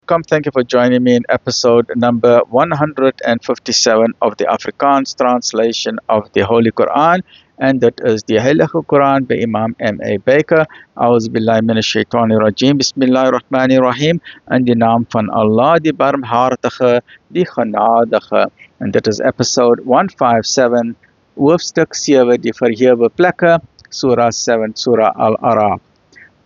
welcome. Thank you for joining me in episode number 157 of the Afrikaans translation of the Holy Quran. And that is the Heilige Quran by Imam M.A. Baker. A'udhu billahi minash shaitani rajim. Bismillahir Rahmanir Rahim. In die naam van Allah, die barmhartige, die genadige. And that is episode 157, hoofstuk 7, die verhewe plekke, Surah 7, Surah Al-Araf.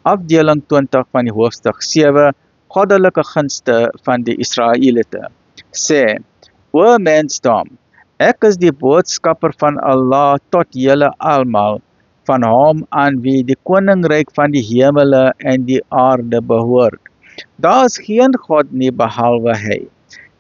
Afdeling 20 van die hoofstuk 7, goddelike gunste van die Israeliete, sê, O mensdom, ek is die boodskapper van Allah tot julle almal, van hom aan wie die koninkryk van die hemele en die aarde behoort. Daar is geen God nie behalwe hy.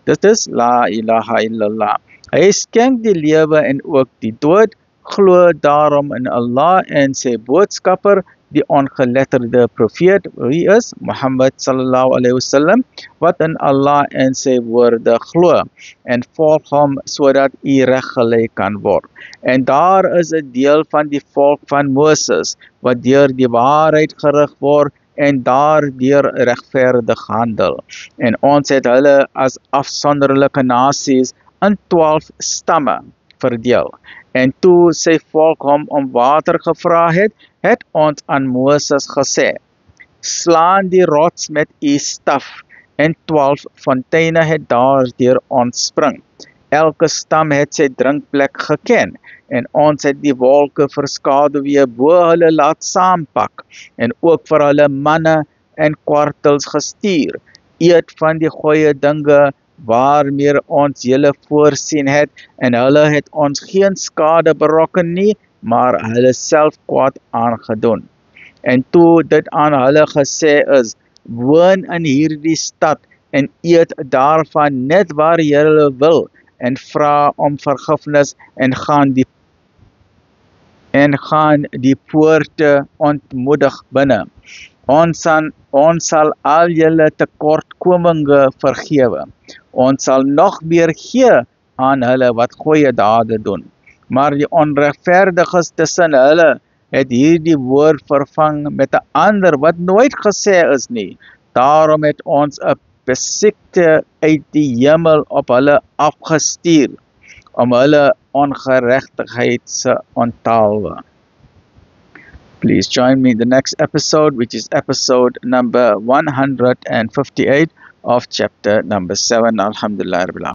Dit is la ilaha illallah. Hy skenk die lewe en ook die dood, glo daarom in Allah en sy boodskapper, die ongeletterde profeet, wie is Muhammad sallallahu alaihi wasallam, wat in Allah en sy woorde glo, en volg hom sodat u reggelei kan word. En daar is 'n deel van die volk van Moses, wat deur die waarheid gerig word, en daardeur regverdig handel. En ons het hulle as afsonderlike nasies in 12 stamme verdeel. En toe sy volk hom om water gevra het ons aan Moses gesê, slaan die rots met u staf, en 12 fonteine het daardeur ontspring. Elke stam het sy drinkplek geken, en ons het die wolke verskaduwee bo hulle laat saampak, en ook vir hulle manne en kwartels gestuur. Eet van die goeie dinge waarmee ons julle voorsien het, en hulle het ons geen skade berokken nie, maar hulle self kwaad aangedoen. En toe dit aan hulle gesê is, woon in hierdie stad, en eet daarvan net waar julle wil, en vra om vergifnis, en gaan die poorte ontmoedig binne. Ons sal al julle tekortkominge vergewe. Ons sal nog meer gee aan hulle wat goeie dade doen. Maar die onregverdiges tussen hulle het hierdie woord vervang met 'n ander wat nooit gesê is nie. Daarom het ons 'n besiekte uit die hemel op hulle afgestuur, om hulle ongeregtigheid se onthaalwe. Please join me in the next episode, which is episode number 158 of chapter number 7. Alhamdulillah Rabbil Alamin.